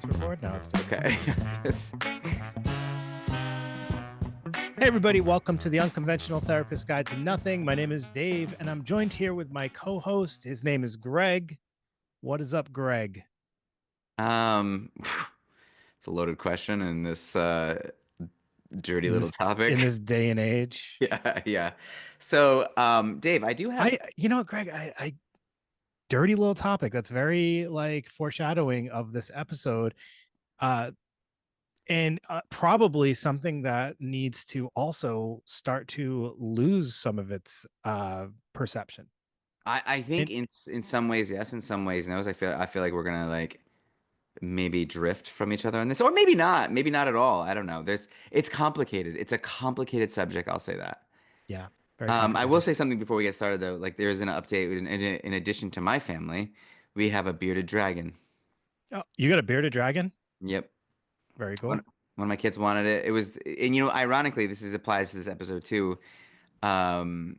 record now. It's doing Okay. Hey, everybody. Welcome to the Unconventional Therapist Guide to Nothing. My name is Dave, and I'm joined here with my co-host. His name is Greg. What is up, Greg? Um, it's a loaded question in this dirty In little this in topic. this day and age, Yeah, yeah. So, Dave, I do have. Greg, I dirty little topic that's very like foreshadowing of this episode. Uh, and probably something that needs to also start to lose some of its perception. I think And in some ways yes, in some ways no. I feel like we're gonna like maybe drift from each other on this, or maybe not. Maybe not at all. I don't know. It's complicated. It's a complicated subject. I'll say that. yeah, very I will complicated. say something before we get started though. Like there's an update. In addition to my family, we have a bearded dragon. Oh, you got a bearded dragon? Yep. Very One, cool. one of my kids wanted it. It was, and ironically, this is applies to this episode too. Um,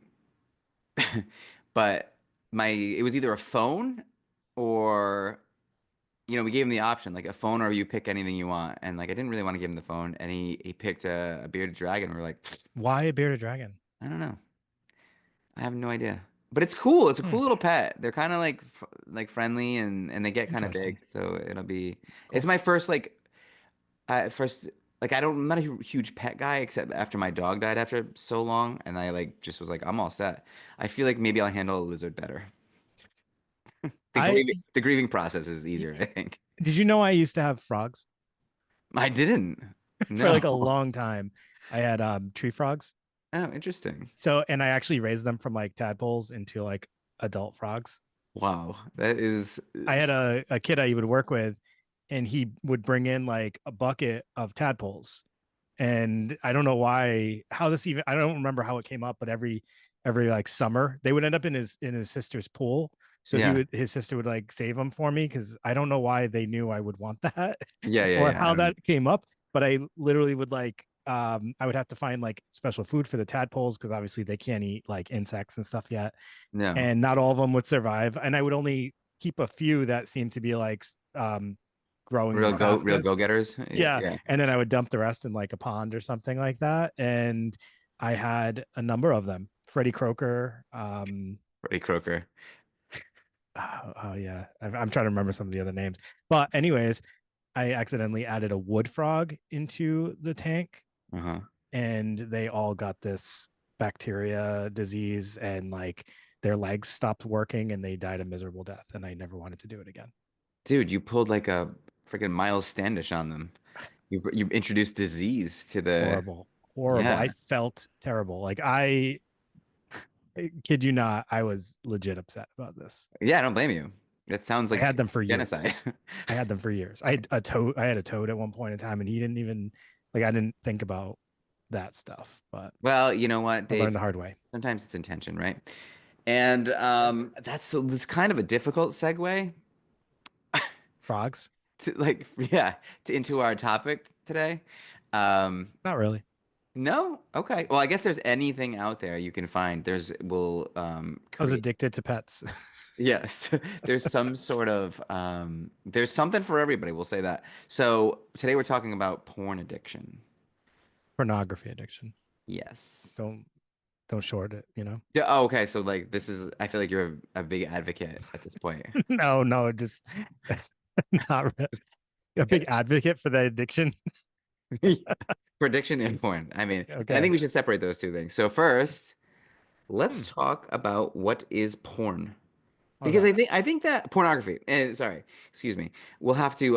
but it was either a phone or, we gave him the option, like a phone or you pick anything you want. And like, I didn't really want to give him the phone, and he picked a bearded dragon. We're like, "Pfft, Why a bearded dragon? I don't know. I have no idea. But it's cool. It's a Hmm, cool little pet. They're kind of like friendly and they get kind of interesting. big. So it'll be, it's Cool. my first first, like I'm not a huge pet guy except after my dog died after so long, and I like just was like I'm all set. I feel like maybe I'll handle a lizard better. The I grieving process is easier, I think. did you know I used to have frogs I didn't. for No. like a long time? I had tree frogs. Oh, interesting. So, and I actually raised them from like tadpoles into like adult frogs. Wow, that is. I had a kid I would work with, and he would bring in like a bucket of tadpoles. And I don't know why, how this even, I don't remember how it came up, but every like summer they would end up in his sister's pool. So Yeah, his sister would like save them for me because I don't know why they knew I would want that yeah, yeah, or yeah. I how don't. that came up. But I literally would like I would have to find like special food for the tadpoles because obviously they can't eat like insects and stuff yet, No, and not all of them would survive. And I would only keep a few that seemed to be like growing the real fastest. go-getters. Yeah, Yeah, yeah. and then I would dump the rest in like a pond or something like that. And I had a number of them. Freddy Croker. Freddy Croker. Oh yeah, I'm trying to remember some of the other names. But anyways, I accidentally added a wood frog into the tank, Uh-huh. and they all got this bacteria disease, and like their legs stopped working, and they died a miserable death. And I never wanted to do it again. Dude, you pulled like a freaking Miles Standish on them. You introduced disease to the. Horrible, horrible. Yeah. I felt terrible. Like I kid you not, I was legit upset about this. Yeah, I don't blame you. That sounds I had like them for years. genocide. I had them for years. I had a toad. I had a toad at one point in time, and he didn't even like. I didn't think about that stuff, but Well, you know what, I learned Dave? the hard way. Sometimes it's intention, right? And that's kind of a difficult segue Frogs? to like yeah, into our topic today. Um, Not really. no? Okay. Well, I guess there's anything out there you can find. Will I was create. addicted to pets. Yes, there's some sort of there's something for everybody, we'll say that. So today we're talking about porn addiction. Pornography addiction. Yes. Don't don't short it. You know. Yeah, oh, okay, so like this is I feel like you're a big advocate at this point. No, no, just not really. A big advocate for the addiction. Prediction and porn. I mean, and I think Okay. we should separate those two things. So first, Hmm. let's talk about what is porn. Because Okay. I think that pornography, sorry, excuse me, we'll have to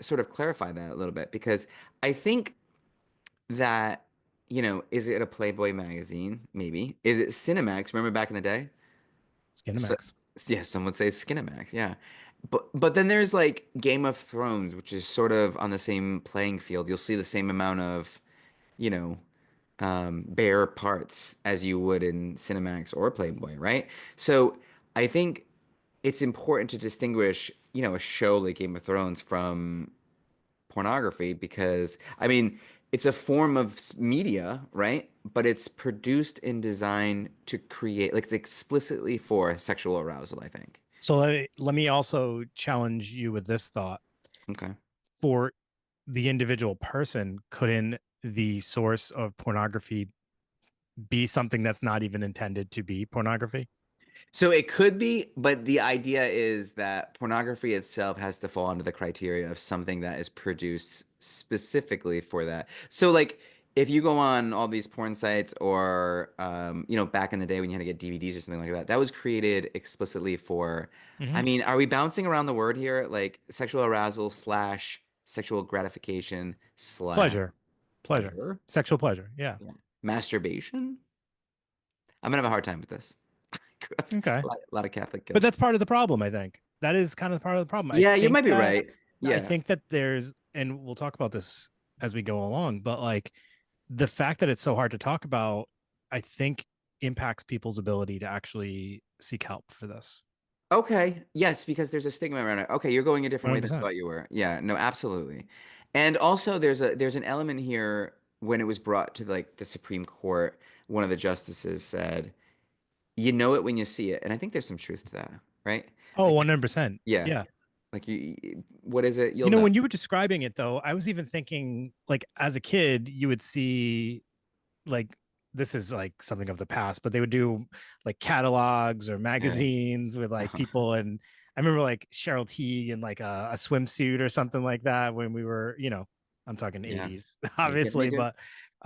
sort of clarify that a little bit because I think that, is it a Playboy magazine? Maybe. Is it Cinemax? Remember back in the day? So, Skinamax. yeah, some would say Skinamax, yeah. But then there's like Game of Thrones, which is sort of on the same playing field. You'll see the same amount of, you know, bare parts as you would in Cinemax or Playboy, right? So I think it's important to distinguish, a show like Game of Thrones from pornography because, I mean, it's a form of media, right? But it's produced and designed to create, like, it's explicitly for sexual arousal, I think. So let me also challenge you with this thought. Okay. for the individual person, couldn't the source of pornography be something that's not even intended to be pornography? So it could be, but the idea is that pornography itself has to fall under the criteria of something that is produced specifically for that. So like if you go on all these porn sites or back in the day when you had to get DVDs or something like that, that was created explicitly for, I Hmm. mean, are we bouncing around the word here? Like sexual arousal slash sexual gratification slash Pleasure, pleasure, pleasure? sexual pleasure. Yeah. Yeah. Masturbation? I'm gonna have a hard time with this. Okay. A lot of Catholic But guilt. that's part of the problem, I think. That is kind of part of the problem. Yeah, you might be right. I Yeah. think that there's, and we'll talk about this as we go along, but like the fact that it's so hard to talk about, I think impacts people's ability to actually seek help for this. Okay. Yes, because there's a stigma around it. Okay, you're going a different way than I 100%. thought you were. Yeah, no, absolutely. And also there's an element here when it was brought to like the Supreme Court, one of the justices said, "You know it when you see it." And I think there's some truth to that, right? Oh, Like 100%. yeah, Yeah. like what is it? You You'll know, know. when you were describing it though, I was even thinking like as a kid, you would see like this is like something of the past, but they would do like catalogs or Yeah. magazines with like people. And I remember like Cheryl T in like a swimsuit or something like that when we were, I'm talking Yeah. 80s, Make obviously, it but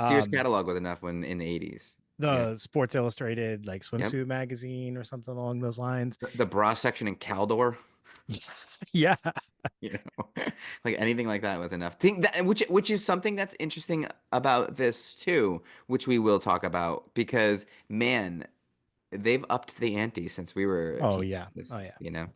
Sears um catalog was enough when in the 80s. Yeah. the Sports Illustrated like Yep. swimsuit magazine or something along those lines. The bra section in Caldor. Yeah. You know, like anything like that was enough. Think that, which is something that's interesting about this too, which we will talk about because man, they've upped the ante since we were Oh yeah. Oh teenagers. yeah.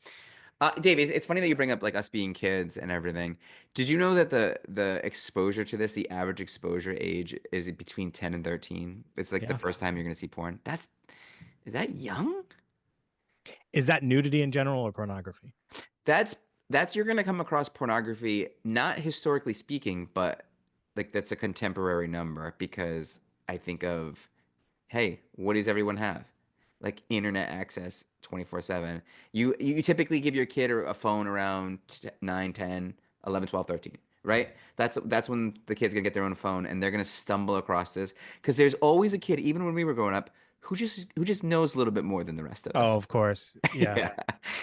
Dave, it's funny that you bring up like us being kids and everything. Did you know that the exposure to this, the average exposure age is between 10 and 13? It's like the Yeah. first time you're gonna see porn. Is that young? Is that nudity in general or pornography? That's you're gonna come across pornography, not historically speaking, but like that's a contemporary number because I think of, hey, what does everyone have? Like internet access 24/7. You typically give your kid a phone around 9, 10, 11, 12, 13, right? That's when the kid's gonna get their own phone and they're gonna stumble across this because there's always a kid, even when we were growing up, who just knows a little bit more than the rest of Oh, us. of course. Yeah. Yeah.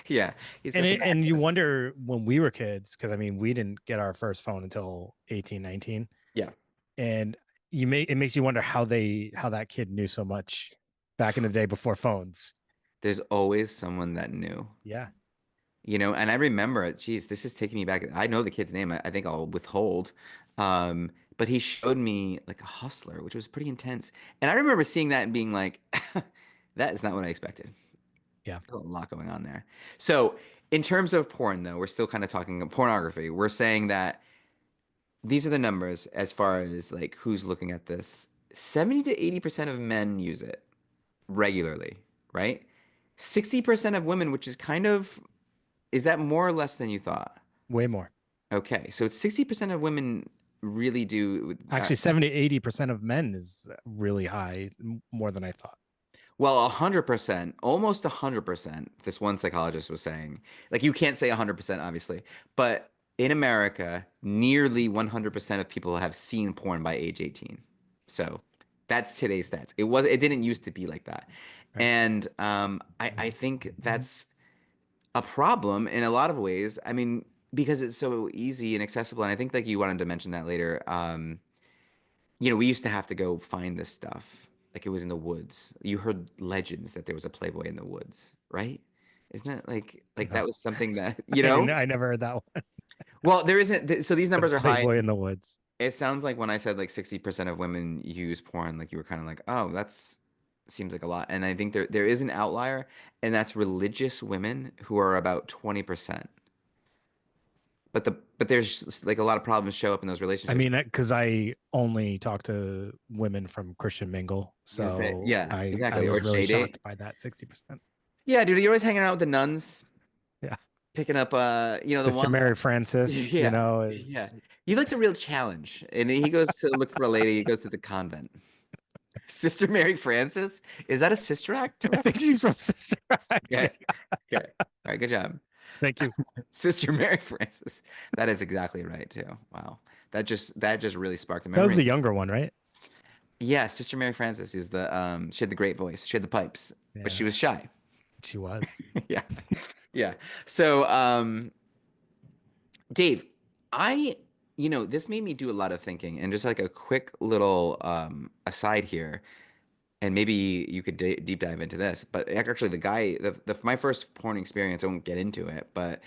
Yeah. He's And got some you access. wonder when we were kids, because I mean, we didn't get our first phone until 18, 19. Yeah. And it makes you wonder how that kid knew so much back in the day before phones. There's always someone that knew, Yeah. and I remember it. Geez, this is taking me back. I know the kid's name. I think I'll withhold. But he showed me like a hustler, which was pretty intense. And I remember seeing that and being like, that is not what I expected. Yeah. There's a lot going on there. So, in terms of porn, though, we're still kind of talking pornography. We're saying that these are the numbers as far as like who's looking at this. 70 to 80% of men use it regularly, right? 60% of women, which is kind of, is that more or less than you thought? Way more. Okay, so it's 60% of women really do. Actually, 70 to 80% of men is really high, more than I thought. Well, 100%, almost 100%, this one psychologist was saying. Like, you can't say 100%, obviously, but in America, nearly 100% of people have seen porn by age 18. So that's today's stats. It didn't used to be like that. Right. And I think that's a problem in a lot of ways. I mean, because it's so easy and accessible. And I think like you wanted to mention that later. We used to have to go find this stuff. Like it was in the woods. You heard legends that there was a Playboy in the woods, right? Isn't that like that No, was something that, I never heard that one. Well, there isn't so these The numbers are high. Playboy in the Woods. It sounds like when I said like 60% of women use porn, like you were kind of like, "Oh, that's seems like a lot." And I think there is an outlier, and that's religious women who are about 20%. But there's like a lot of problems show up in those I relationships. mean, because I only talk to women from Christian Mingle, so Yeah, I exactly. Or was really J date. shocked by that 60%. Yeah, dude, you're always hanging out with the nuns, Yeah, picking up the Sister one. Mary Francis, Yeah, yeah. is He likes a real challenge, and he goes to look for a lady. He goes to the convent. Sister Mary Francis, is that a Sister Act I think reference? she's from Sister Act. Okay, okay, all right, good job. Thank you. Sister Mary Frances. That is exactly right too. Wow. That just really sparked a That was memory. the younger one, right? Yeah, Sister Mary Frances is the she had the great voice. She had the pipes, but she Yeah, was shy. she was. Yeah. Yeah. So Dave, I this made me do a lot of thinking and just like a quick little aside here, and maybe you could deep dive into this, but actually the guy my first porn experience, I won't get into it, but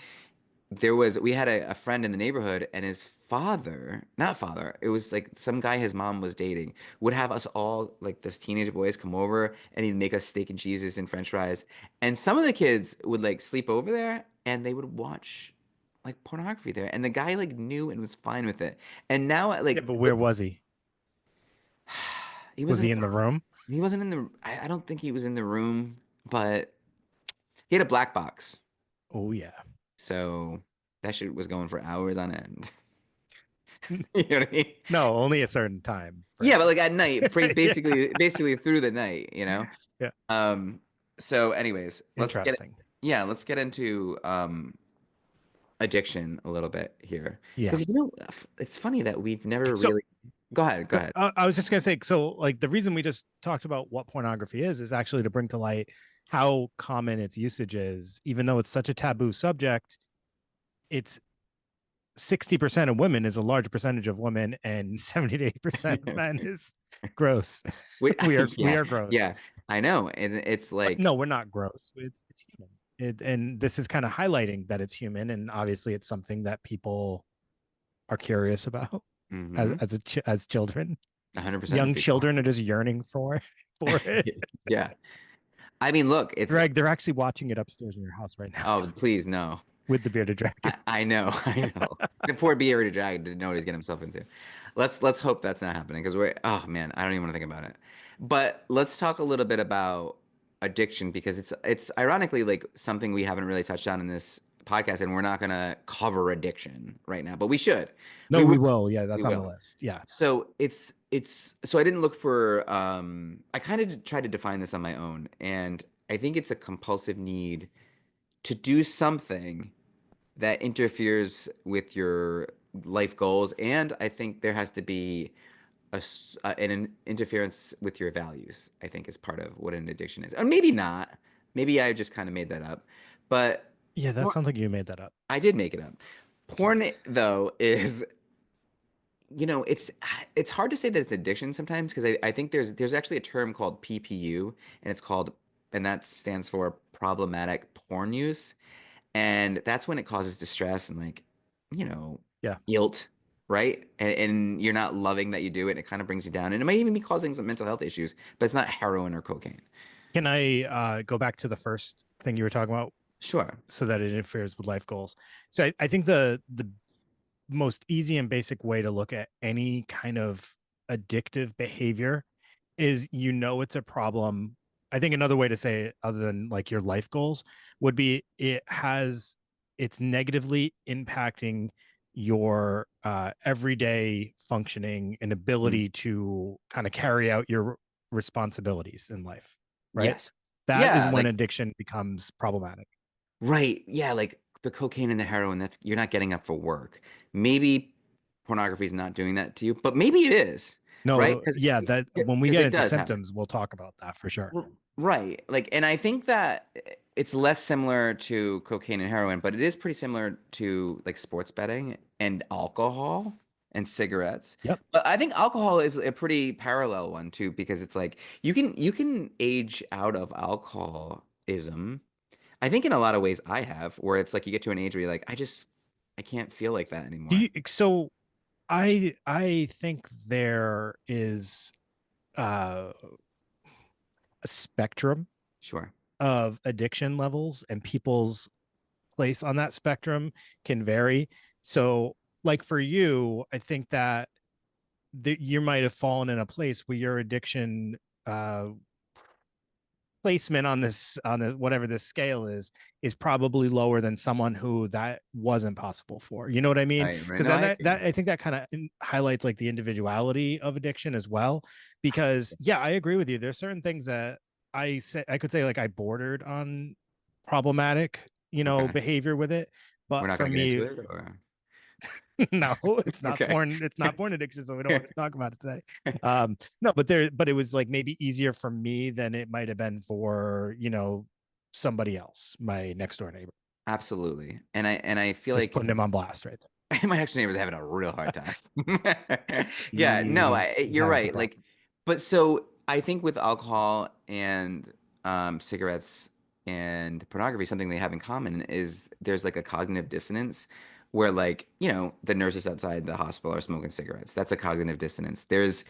we had a friend in the neighborhood, and his father, not father, it was like some guy his mom was dating, would have us all, like this teenage boys, come over, and he'd make us steak and cheeses and french fries. And some of the kids would like sleep over there, and they would watch like pornography there. And the guy like knew and was fine with it. And now Yeah, like but where was he? he Was wasn't he in the room? he wasn't in the I don't think he was in the room, but he had a black box. Oh yeah. So that shit was going for hours on end. You know what I mean? No, only a certain time Yeah, but frame. like at night, Yeah. basically through the night, you know? Yeah. Um, so anyways, Interesting. let's get into addiction a little bit here. Yeah. Because it's funny that we've never So really go ahead, go ahead. I was just gonna say, so like the reason we just talked about what pornography is actually to bring to light how common its usage is, even though it's such a taboo subject. It's 60% of women is a large percentage of women, and 70 to 80% of men is gross. Wait, We yeah, are gross. yeah, I know. And it's But like no, we're not gross. It's human. And this is kind of highlighting that it's human, and obviously it's something that people are curious about mm-hmm, as children. 100% of Young people. children are just yearning for it. Yeah. I mean, look, it's Greg, they're actually watching it upstairs in your house right now oh, please no. with the bearded dragon. I know, I know. The poor bearded dragon didn't know what he's getting himself into. Let's hope that's not happening because we're oh man, I don't even want to think about it. But let's talk a little bit about addiction because it's ironically like something we haven't really touched on in this podcast, and we're not gonna cover addiction right now, but we should. No, We will. we will. Yeah, We that's on the will. list. Yeah. So it's so I didn't look for I kind of tried to define this on my own, and I think it's a compulsive need to do something that interferes with your life goals, and I think there has to be an interference with your values. I think is part of what an addiction is, or maybe not. Maybe I just kind of made that up, but Yeah, that porn, sounds like you made that up. I did make it up. Porn, though, is it's hard to say that it's addiction sometimes because I think there's actually a term called PPU, and and that stands for problematic porn use. And that's when it causes distress and like, you know, Yeah. guilt, right? And you're not loving that you do it. And it kind of brings you down. And it might even be causing some mental health issues, but it's not heroin or cocaine. Can I go back to the first thing you were talking about Sure. so that it interferes with life goals? So I think the most easy and basic way to look at any kind of addictive behavior is it's a problem. I think another way to say it, other than like your life goals, would be it's negatively impacting your everyday functioning and Mm. ability to kind of carry out your responsibilities in life, right? Yes. That is Yeah, when like addiction becomes problematic. right. Yeah, like the cocaine and the heroin, that's you're not getting up for work. Maybe pornography is not doing that to you, but maybe it is, right? No, yeah, that when we Because get it into does happen. symptoms, we'll talk about that for sure. Right. Like, and I think that it's less similar to cocaine and heroin, but it is pretty similar to like sports betting and alcohol and cigarettes. Yep. But I think alcohol is a pretty parallel one too, because it's like you can age out of alcoholism. I think in a lot of ways I have, where it's like you get to an age where you're like, I can't feel like that Do anymore. you so I think there is uh, a spectrum Sure. of addiction levels, and people's place on that spectrum can vary. So, like for you, I think that you might have fallen in a place where your addiction uh, placement on whatever this scale is probably lower than someone who that wasn't possible for. You know what I mean? Right. Right. Because No, then I that agree. I think that kind of highlights like the individuality of addiction as well. Because yeah, I agree with you. There's certain things that I could say like I bordered on problematic, Okay. behavior with it. We're But not for gonna get into me, it, or no, it's not okay. porn. It's not porn addiction, so we don't want to talk about it today. No, but it was like maybe easier for me than it might have been for somebody else, my next door neighbor. Absolutely. And I feel Just like putting him on blast right my next neighbor's having a real hard time. Yeah, there. no, He's you're having some right. Like, problems. but so I think with alcohol and cigarettes and pornography, something they have in common is there's like a cognitive dissonance where, like, the nurses outside the hospital are smoking cigarettes. That's a cognitive dissonance. There's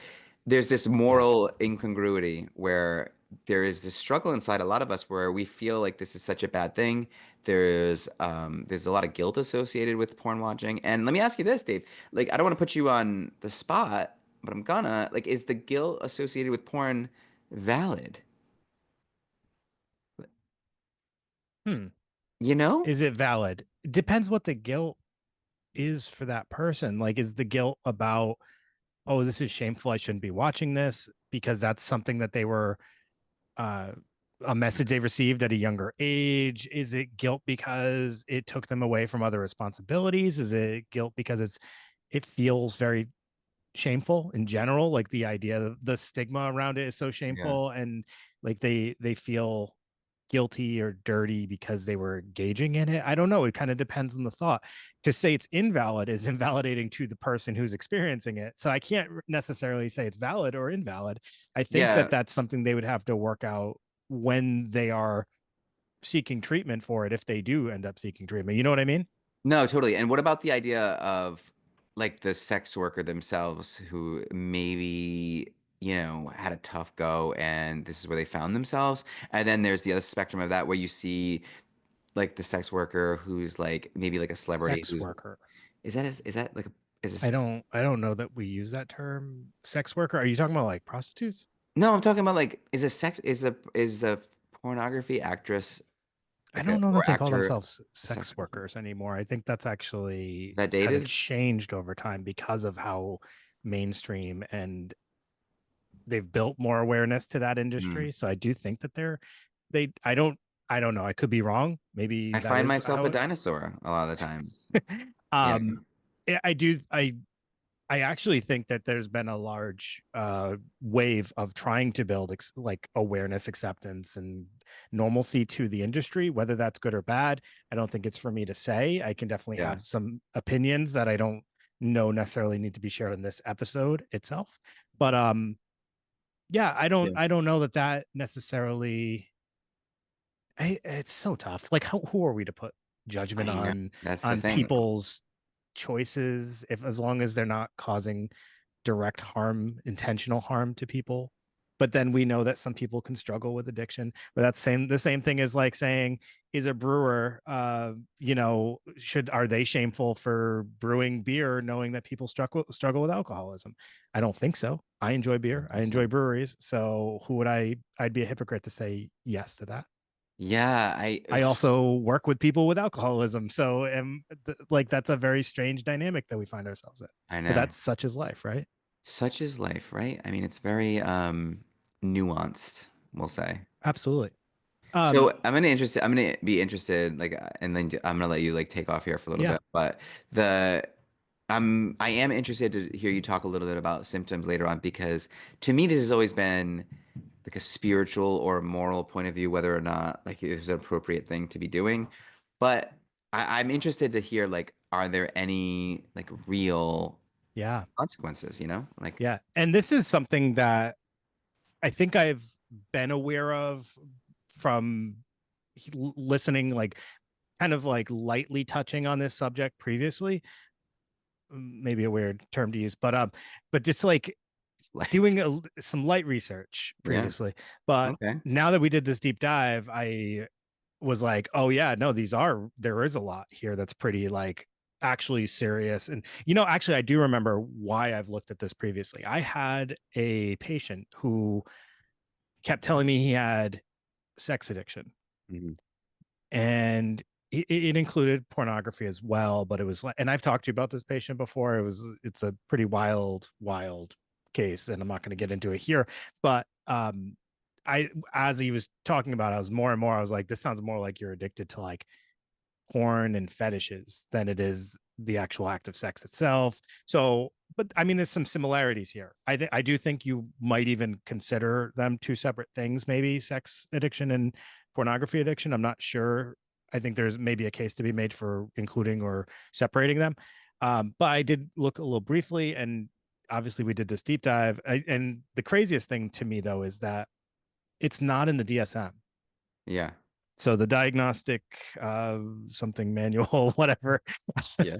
this Yeah. moral incongruity where there is this struggle inside a lot of us where we feel like this is such a bad thing. There's a lot of guilt associated with porn watching. And let me ask you this, Dave. Like, I don't want to put you on the spot, but I'm gonna. Like, is the guilt associated with porn valid? Hmm. You know? Is it valid? Depends what the guilt is for that person. Like, is the guilt about, oh, this is shameful, I shouldn't be watching this because that's something that they were uh a message they received at a younger age? Is it guilt because it took them away from other responsibilities? Is it guilt because it feels very shameful in general, like the idea, the stigma around it is so Yeah. shameful, and like they feel guilty or dirty because they were engaging in it? I don't know, it kind of depends on the thought. To say it's invalid is invalidating to the person who's experiencing it, so I can't necessarily say it's valid or invalid. I think that Yeah. that's something they would have to work out when they are seeking treatment for it, if they do end up seeking treatment, you know what I mean? No, totally. And what about the idea of like the sex worker themselves who maybe, had a tough go and this is where they found themselves? And then there's the other spectrum of that where you see like the sex worker who's like maybe like a celebrity Sex who's worker. is that like a is this I don't know that we use that term, sex worker. Are you talking about like prostitutes? no, I'm talking about like is the pornography actress I like a don't know that or they call actor themselves a sex sex worker? workers anymore. I think that's Is actually that kind of dated? changed over time because of how mainstream, and they've built more awareness to that Hmm. industry. So I do think that they I don't know. I could be wrong. Maybe I that find is myself how a it's dinosaur a lot of the time. Yeah. um I do I actually think that there's been a large wave of trying to build like awareness, acceptance, and normalcy to the industry. Whether that's good or bad, I don't think it's for me to say. I can definitely Yeah. have some opinions that I don't know necessarily need to be shared in this episode itself. But yeah, Yeah. I don't know that that necessarily. It's so tough. Like, who are we to put judgment I know. on That's the thing. people's choices, if as long as they're not causing direct harm, intentional harm to people? But then we know that some people can struggle with addiction. But that's the same thing as like saying, is a brewer, should are they shameful for brewing beer knowing that people struggle with alcoholism? I don't think so. I enjoy I beer. don't I think enjoy so. breweries. So who would I'd be a hypocrite to say yes to that. Yeah, I also work with people with alcoholism. So like that's a very strange dynamic that we find ourselves in. I But know. that's such is life, right? Such is life, right? I mean, it's very nuanced, we'll say. Absolutely. So Um, I'm gonna be interested, like, and then I'm gonna let you like take off here for a little yeah, bit. But the I am interested to hear you talk a little bit about symptoms later on because to me this has always been like a spiritual or a moral point of view, whether or not like it was an appropriate thing to be doing. But I'm interested to hear like, are there any like real yeah, consequences, Like, yeah. And this is something that I think I've been aware of from listening, like kind of like lightly touching on this subject previously. Maybe a weird term to use, but just like slight. doing some light research Yeah. previously. But Okay. now that we did this deep dive, I was like, oh yeah, no, there is a lot here that's pretty like actually serious. And actually I do remember why I've looked at this previously. I had a patient who kept telling me he had sex addiction, Mhm. and it included pornography as well. But it was like, and I've talked to you about this patient before. It's a pretty wild case, and I'm not going to get into it here. But I as he was talking about it, I was more and more, I was like, this sounds more like you're addicted to like porn and fetishes than it is the actual act of sex itself. So, but I mean, there's some similarities here. I do think you might even consider them two separate things, maybe sex addiction and pornography addiction. I'm not sure. I think there's maybe a case to be made for including or separating them. But I did look a little briefly, and obviously we did this deep dive. And the craziest thing to me though is that it's not in the DSM. Yeah. So the diagnostic something manual, whatever, Yeah.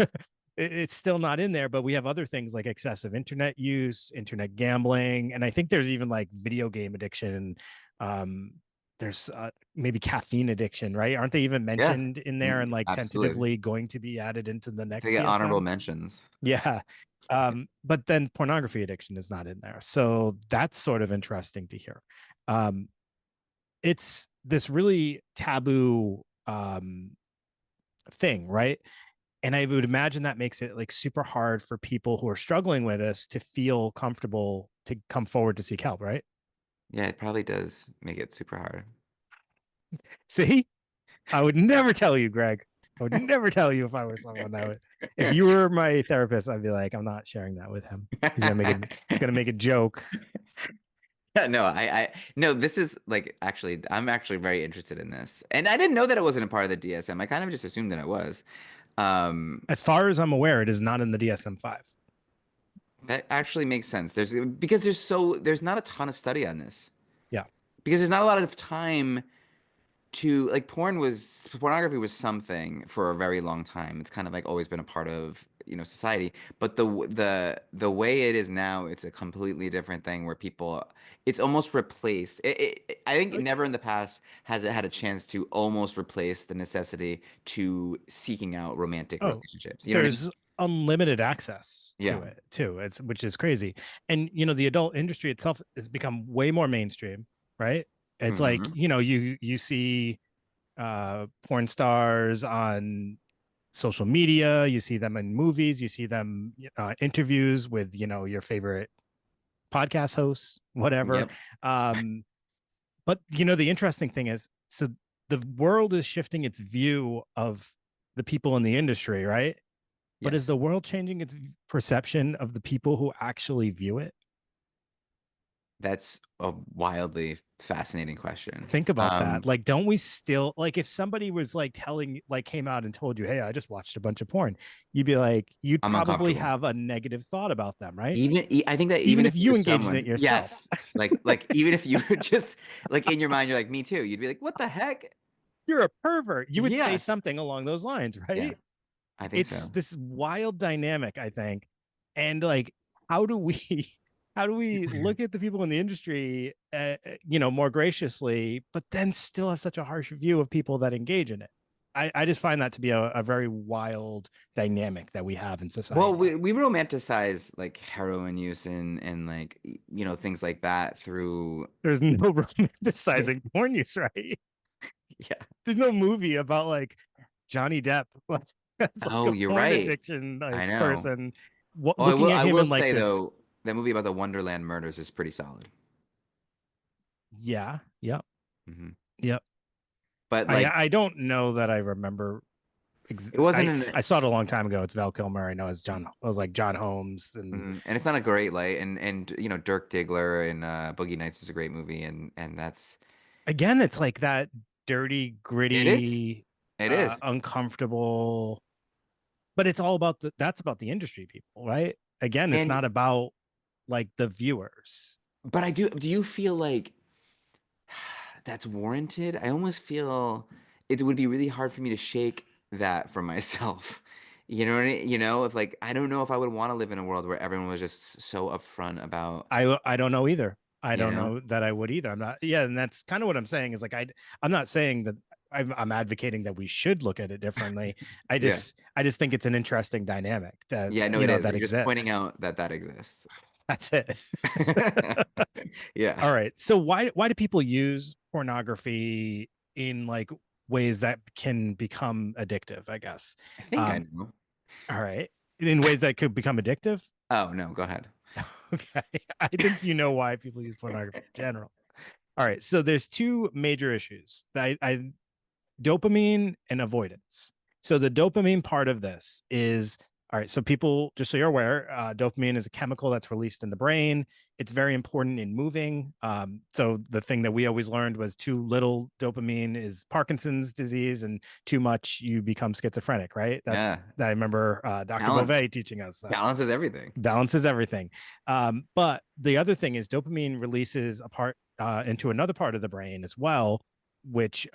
it's still not in there. But we have other things like excessive internet use, internet gambling, and I think there's even like video game addiction. Um, there's maybe caffeine addiction, right? Aren't they even Yeah. mentioned in there and like Absolutely. tentatively going to be added into the They next get honorable DSM? mentions. Yeah. But then pornography addiction is not in there. So that's sort of interesting to hear. Um, it's this really taboo thing, right? And I would imagine that makes it like super hard for people who are struggling with this to feel comfortable to come forward to seek help, right? Yeah, it probably does make it super hard. See, I would never tell you, Greg. I would never tell you if I were someone that would. If you were my therapist, I'd be like, I'm not sharing that with him. He's gonna make a joke. Yeah, no, no, this is like actually, I'm actually very interested in this. And I didn't know that it wasn't a part of the DSM. I kind of just assumed that it was. Um, As far as I'm aware, it is not in the DSM-5. that actually makes sense. There's not a ton of study on this Yeah. because there's not a lot of time to like pornography was something for a very long time. It's kind of like always been a part of, society. But the way it is now, it's a completely different thing where people it's almost replaced. I think never in the past has it had a chance to almost replace the necessity to seeking out romantic Oh, relationships. You know what I mean? there's unlimited access to Yeah. it too. It's which is crazy. And the adult industry itself has become way more mainstream, right? It's like, Hmm. you see porn stars on social media, you see them in movies, you see them interviews with, your favorite podcast hosts, whatever. Yep. Um, but the interesting thing is, so the world is shifting its view of the people in the industry, right? But is Yes. the world changing its perception of the people who actually view it? That's a wildly fascinating question. Think about that. Like, don't we still like if somebody was like came out and told you, hey, I just watched a bunch of porn, you'd be like, you'd I'm probably uncomfortable. have a negative thought about them, right? I think that even Even if if you're you engaged in it someone, yourself. yes, like even if you were just like in your mind, you're like me too. You'd be like, what the heck? You're a pervert. You would say Yes. something along those lines, Yeah, right? I think It's so. this wild dynamic, I think. And like, how do we how do we look at the people in the industry more graciously, but then still have such a harsh view of people that engage in it? I just find that to be a very wild dynamic that we have in Well, society. we romanticize like heroin use and like things like that through There's no romanticizing porn use, right? yeah. There's no movie about like Johnny Depp like as like Oh, a you're porn right. addiction like I know. person, Oh, looking at I him will in like say this. though, that movie about the Wonderland murders is pretty solid. Yeah, yep, Hmm. yep. But I like I don't know that I remember. it wasn't I saw it a long time ago. It's Val Kilmer. I know as John. I was like John Holmes, and and it's not a great light, and Dirk Diggler and Boogie Nights is a great movie, and that's again, it's like that dirty, it is. gritty, It is. uncomfortable. But it's all about that's about the industry people, right? Again, it's And not about like the viewers. but do you feel like that's warranted? I almost feel it would be really hard for me to shake that for myself. You know what if like I don't know if I would want to live in a world where everyone was just so upfront about, I don't know either. I you don't know? know that I would either. I'm not. Yeah, and that's kind of what I'm saying is like I'm not saying that I'm advocating that we should look at it differently. Yeah. I just think it's an interesting dynamic that Yeah, no, it is. that You're just pointing exists. out that that exists. That's it. Yeah. All right. So why do people use pornography in like ways that can become addictive? I guess. I think I Um. know. All right. In ways that could become addictive. Oh, no, go ahead. Okay. I think you know why people use pornography in general. All right. So there's two major issues. Dopamine and avoidance. So the dopamine part of this is all right. So people, just so you're aware, dopamine is a chemical that's released in the brain. It's very important in moving. So the thing that we always learned was too little dopamine is Parkinson's disease, and too much you become schizophrenic. Right? That's Yeah. I remember Dr. Balance. Bovee teaching us that Balance is everything. balance is everything. But the other thing is dopamine releases a part into another part of the brain as well, which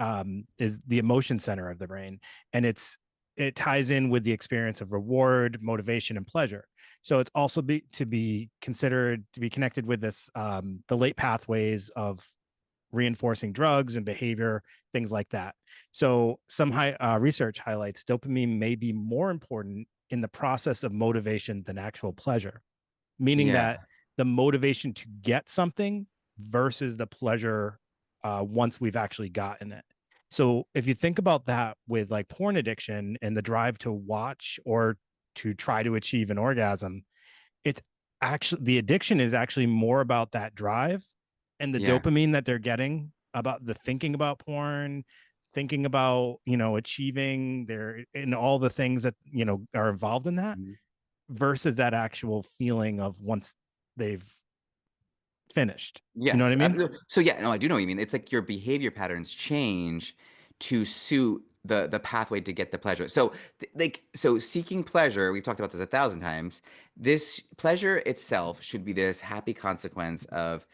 is the emotion center of the brain, and it ties in with the experience of reward, motivation, and pleasure. So it's also to be considered to be connected with this the late pathways of reinforcing drugs and behavior, things like that. So some research highlights dopamine may be more important in the process of motivation than actual pleasure, meaning Yeah. that the motivation to get something versus the pleasure once we've actually gotten it. So if you think about that with like porn addiction and the drive to watch or to try to achieve an orgasm, it's actually the addiction is actually more about that drive and the Yeah. dopamine that they're getting about the thinking about porn, thinking about, achieving their and all the things that, are involved in that Mhm. versus that actual feeling of once they've finished. You know what Yes. I mean? So yeah, no, I do know what you mean. It's like your behavior patterns change to suit the pathway to get the pleasure. So so seeking pleasure, we've talked about this 1,000 times. This pleasure itself should be this happy consequence of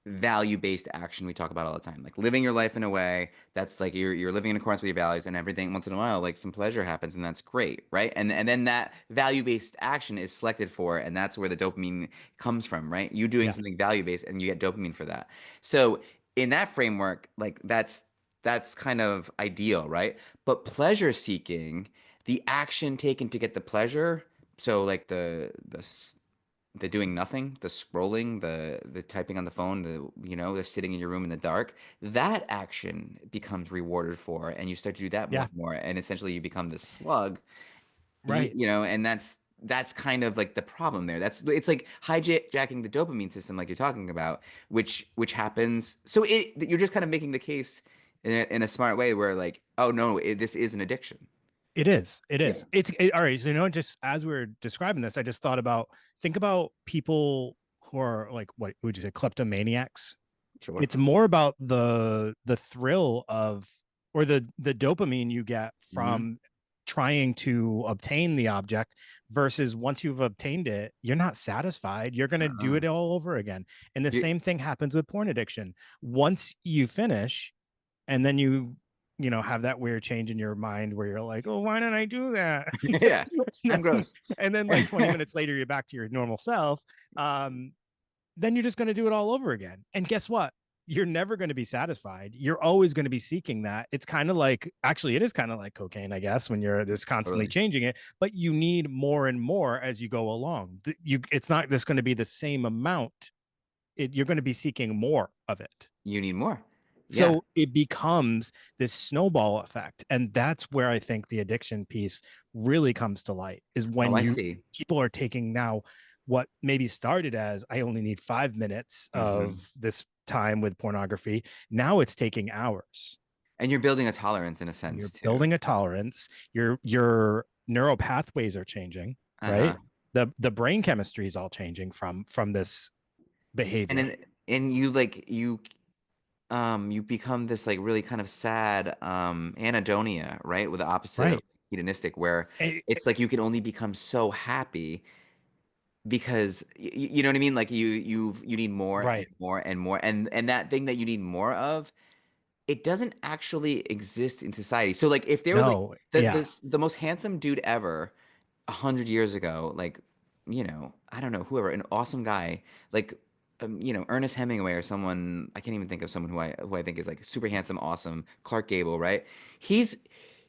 value-based action we talk about all the time, like living your life in a way that's like you're living in accordance with your values, and everything once in a while like some pleasure happens and that's great, right? And then that value-based action is selected for, and that's where the dopamine comes from, right? You doing Yeah. something value-based and you get dopamine for that. So in that framework, like that's kind of ideal, right? But pleasure seeking, the action taken to get the pleasure, so like the doing nothing, the scrolling, the typing on the phone, the sitting in your room in the dark, that action becomes rewarded for, and you start to do that more Yeah. and more, and essentially you become this slug, Right. and that's kind of like the problem there. It's like hijacking the dopamine system, like you're talking about, which happens. So you're just kind of making the case in a smart way where like, oh no, this is an addiction. It is. It Yeah, is. All right. So, just as we are describing this, I just thought about think about people who are like, what would you say, kleptomaniacs? sure. It's more about the thrill of or the dopamine you get Hmm. from trying to obtain the object versus once you've obtained it, you're not satisfied. You're going to do Uh-uh. it all over again. And the You, same thing happens with porn addiction. Once you finish and then have that weird change in your mind where you're like, oh, why didn't I do that? yeah, I'm gross. And then like 20 minutes later you're back to your normal self. um then you're just going to do it all over again. And guess what? You're never going to be satisfied. You're always going to be seeking that. It's kind of like, actually, it is kind of like cocaine, I guess, when you're just constantly Totally. changing it, but you need more and more as you go along. It's not just going to be the same amount. You're going to be seeking more of it. You need more. Yeah. So it becomes this snowball effect. And that's where I think the addiction piece really comes to light is Oh, when I see. people are taking now what maybe started as I only need 5 minutes Hmm. of this time with pornography. Now it's taking hours. And you're building a tolerance in a And sense you're too. building a tolerance. Your neural pathways are changing, Uh-huh. right? The brain chemistry is all changing from this And behavior. and you become this like really kind of sad anhedonia, right? With the opposite of Right. hedonistic, where Eh, it's like you can only become so happy because you know what I mean? Like you need more and right. more and more. And that thing that you need more of, it doesn't actually exist in society. So like if there was like No. the Yeah. the most handsome dude ever 100 years ago, like, I don't know, whoever, an awesome guy, like, Ernest Hemingway or someone, I can't even think of someone who I think is like super handsome, awesome, Clark Gable, right? He's,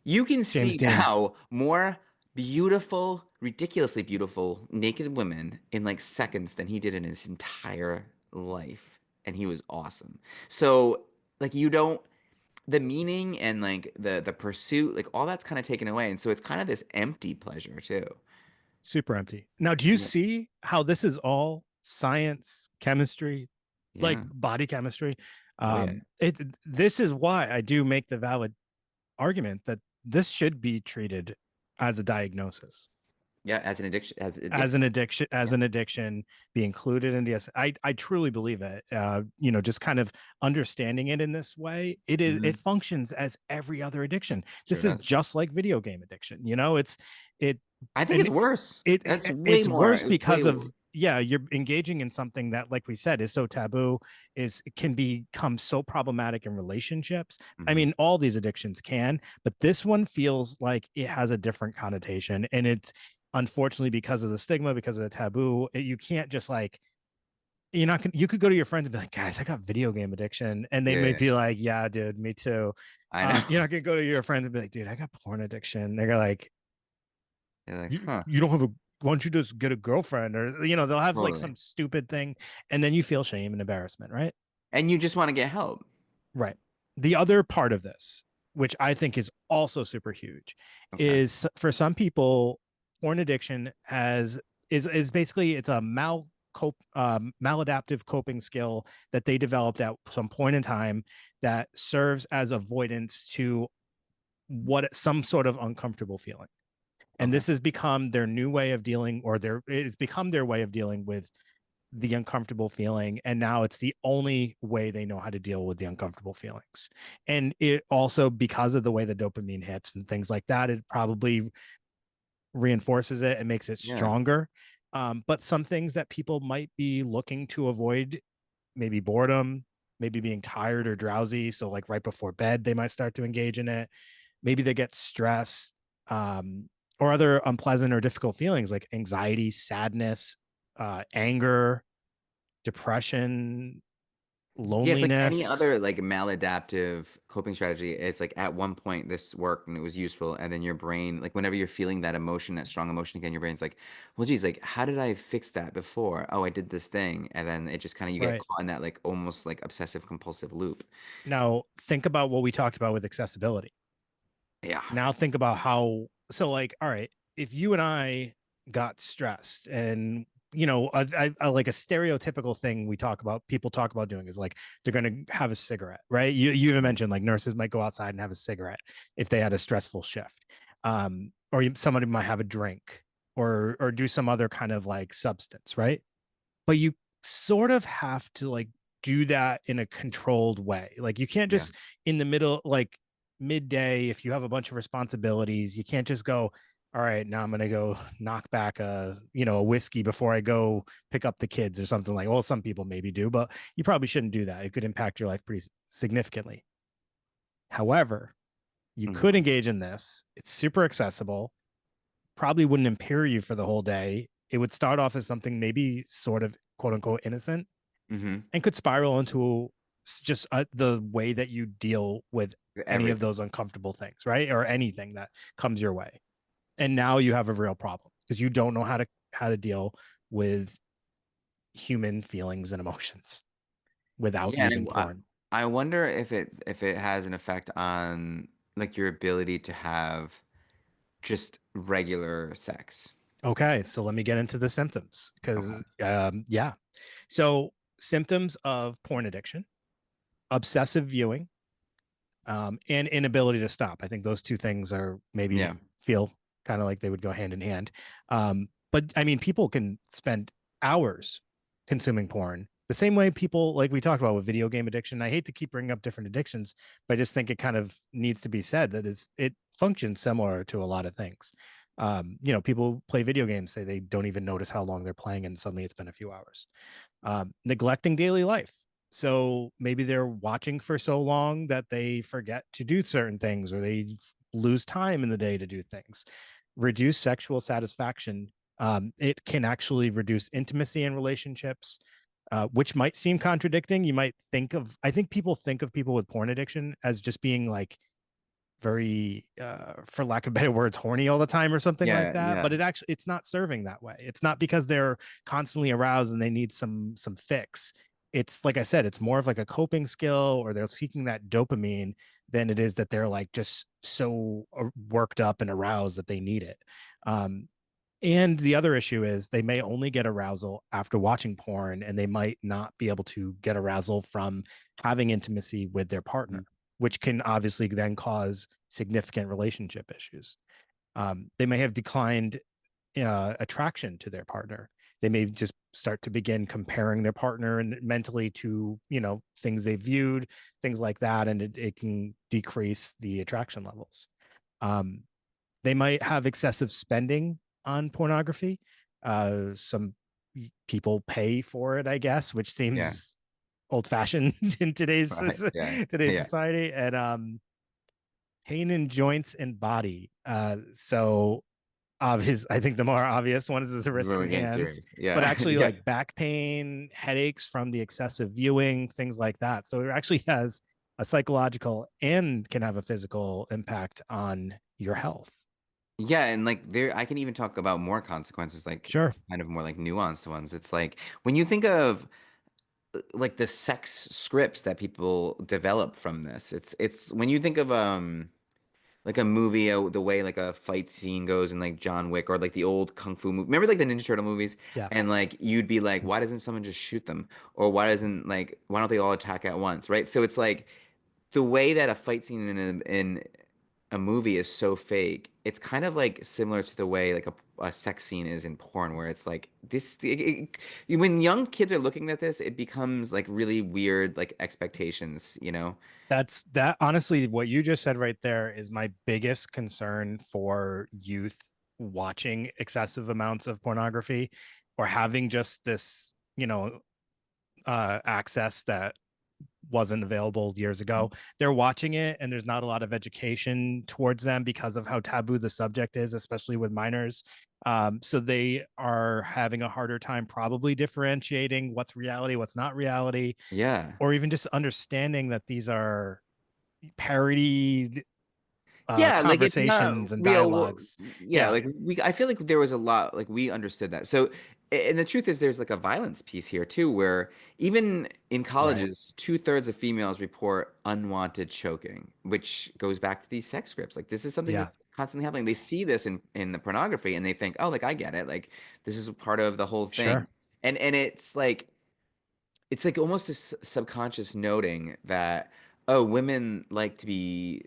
you can James see Dean. now more beautiful, ridiculously beautiful naked women in like seconds than he did in his entire life. And he was awesome. So, like, you don't, the meaning and like the pursuit, like all that's kind of taken away. And so it's kind of this empty pleasure too. Super empty. Now, do you Yeah. see how this is all science, chemistry, like Yeah. body chemistry? Oh yeah. This is why I do make the valid argument that this should be treated as a diagnosis, Yeah, as an addiction, as as addiction. an addiction, Yeah. be included in DSM. I truly believe it. Just kind of understanding it in this way, it Hmm. functions as every other addiction. Sure This is does. just like video game addiction. It I think and it's worse. it That's way it's more. worse It's way. because of, yeah, you're engaging in something that, like we said, is so taboo, is can become so problematic in relationships. I Hmm. mean, all these addictions can, but this one feels like it has a different connotation, and it's unfortunately because of the stigma, because of the taboo, you can't just like, you're not gonna, you could go to your friends and be like, guys, I got video game addiction, and they may Yeah, be like, yeah, dude, me too. I know. You're not gonna go to your friends and be like, dude, I got porn addiction. They're like, They're like, you huh, you don't have a, why don't you just get a girlfriend, or they'll have like totally. some stupid thing, and then you feel shame and embarrassment, right? And you just want to get help. Right. The other part of this, which I think is also super huge, Okay. is for some people, porn addiction has is basically, it's a maladaptive coping skill that they developed at some point in time that serves as avoidance to what some sort of uncomfortable feeling. And Okay. this has become their new way of dealing, or it's become their way of dealing with the uncomfortable feeling, and now it's the only way they know how to deal with the uncomfortable feelings. And it also, because of the way the dopamine hits and things like that, it probably reinforces it and makes it Yeah. stronger. But some things that people might be looking to avoid, maybe boredom, maybe being tired or drowsy, so like right before bed they might start to engage in it. Maybe they get stressed, um, or other unpleasant or difficult feelings like anxiety, sadness, anger, depression, Yeah, it's like any loneliness. other like maladaptive coping strategy. It's like at one point this worked and it was useful, and then your brain, like whenever you're feeling that emotion, that strong emotion again, your brain's like, well, geez, like how did I fix that before? Oh, I did this thing, and then it just kind of you get Right. caught in that like almost like obsessive compulsive loop. Now, think about what we talked about with accessibility. Yeah. Now, think about how, so like, all right, if you and I got stressed and, like a stereotypical thing people talk about doing is like they're going to have a cigarette, right? You even Mhm. mentioned like nurses might go outside and have a cigarette if they had a stressful shift. Or somebody might have a drink, or do some other kind of like substance, right? But you sort of have to like do that in a controlled way. Like you can't Yeah. just in the middle, like midday, if you have a bunch of responsibilities, you can't just go, all right, now I'm gonna go knock back a whiskey before I go pick up the kids or something like. Well, some people maybe do, but you probably shouldn't do that. It could impact your life pretty significantly. However, you Hmm. could engage in this. It's super accessible, probably wouldn't impair you for the whole day. It would start off as something maybe sort of quote unquote innocent, Hmm. and could spiral into just the way that you deal with any of Everything. those uncomfortable things, right? Or anything that comes your way. And now you have a real problem because you don't know how to deal with human feelings and emotions without Yeah, using and porn. I wonder if it has an effect on like your ability to have just regular sex. Okay, so let me get into the symptoms Okay. because yeah. So symptoms of porn addiction: obsessive viewing, and inability to stop. I think those two things are maybe Yeah. feel kind of like they would go hand in hand. But I mean, people can spend hours consuming porn the same way people, like we talked about with video game addiction. I hate to keep bringing up different addictions, but I just think it kind of needs to be said that it functions similar to a lot of things. People play video games, say they don't even notice how long they're playing, and suddenly it's been a few hours. Neglecting daily life. So maybe they're watching for so long that they forget to do certain things, or they lose time in the day to do things. Reduce sexual satisfaction. It can actually reduce intimacy in relationships, which might seem contradicting. I think people think of people with porn addiction as just being like very, for lack of better words, horny all the time or something like Yeah, that. yeah. But it's not serving that way. It's not because they're constantly aroused and they need some fix. It's like I said, it's more of like a coping skill, or they're seeking that dopamine, than it is that they're like just so worked up and aroused that they need it. um and the other issue is they may only get arousal after watching porn, and they might not be able to get arousal from having intimacy with their partner. which can obviously then cause significant relationship issues. They may have declined attraction to their partner. They may just start to begin comparing their partner and mentally to, things they viewed, things like that, and it can decrease the attraction levels. Um, they might have excessive spending on pornography. Some people pay for it, I guess, which Yeah. seems old fashioned in today's Right. Yeah. today's Yeah. society. And pain in joints and body. So obvious, I think the more obvious one is the This is wrists where we're and getting hands, serious. but Yeah. actually Yeah. like back pain, headaches from the excessive viewing, things like that. So it actually has a psychological and can have a physical impact on your health. Yeah, and like there I can even talk about more consequences, like Sure. kind of more like nuanced ones. It's like when you think of like the sex scripts that people develop from this, it's when you think of like a movie, the way like a fight scene goes in like John Wick or like the old kung fu movie. Remember like the Ninja Turtle movies? Yeah. And like you'd be like, why doesn't someone just shoot them? Or why don't they all attack at once, right? So it's like the way that a fight scene in a movie is so fake. It's kind of like similar to the way like a sex scene is in porn, where it's like when young kids are looking at this, it becomes like really weird, like expectations, you know? That's that honestly, what you just said right there is my biggest concern for youth watching excessive amounts of pornography or having just this, access that wasn't available years ago. They're watching it and there's not a lot of education towards them because of how taboo the subject is, especially with minors. So they are having a harder time probably differentiating what's reality, what's not reality, Yeah. or even just understanding that these are parody Yeah, like it's not conversations and real. dialogues. Yeah, Yeah, like I feel like there was a lot, like we understood that. So, and the truth is, there's like a violence piece here too, where even in right. colleges, 2/3 of females report unwanted choking, which goes back to these sex scripts. Like this is something Yeah, that's constantly happening. They see this in the pornography, and they think, oh, like I get it. Like this is a part of the whole thing, sure. and it's like almost a subconscious noting that, oh, women like to be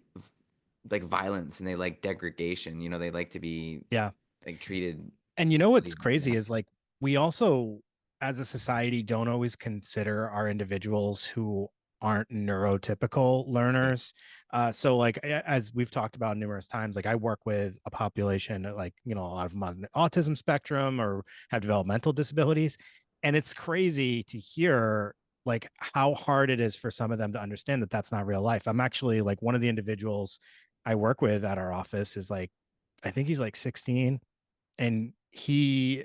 like violence and they like degradation. They like to be Yeah. like treated And what's really crazy is nasty. like we also, as a society, don't always consider our individuals who aren't neurotypical Yeah. learners. So like as we've talked about numerous times, like I work with a population like, a lot of them on the autism spectrum or have developmental disabilities. And it's crazy to hear like how hard it is for some of them to understand that that's not real life. I'm actually like one of the individuals I work with at our office is like, I think he's like 16 and he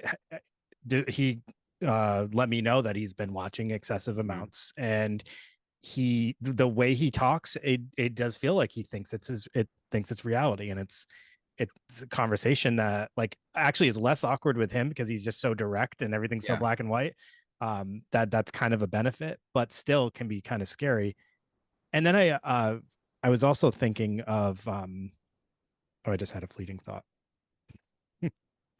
let me know that he's been watching excessive Mhm. amounts and the way he talks it does feel like he thinks it thinks it's reality and it's a conversation that like actually is less awkward with him because he's just so direct and everything's so Yeah. black and white that's kind of a benefit but still can be kind of scary. And then I was also thinking of oh, I just had a fleeting thought.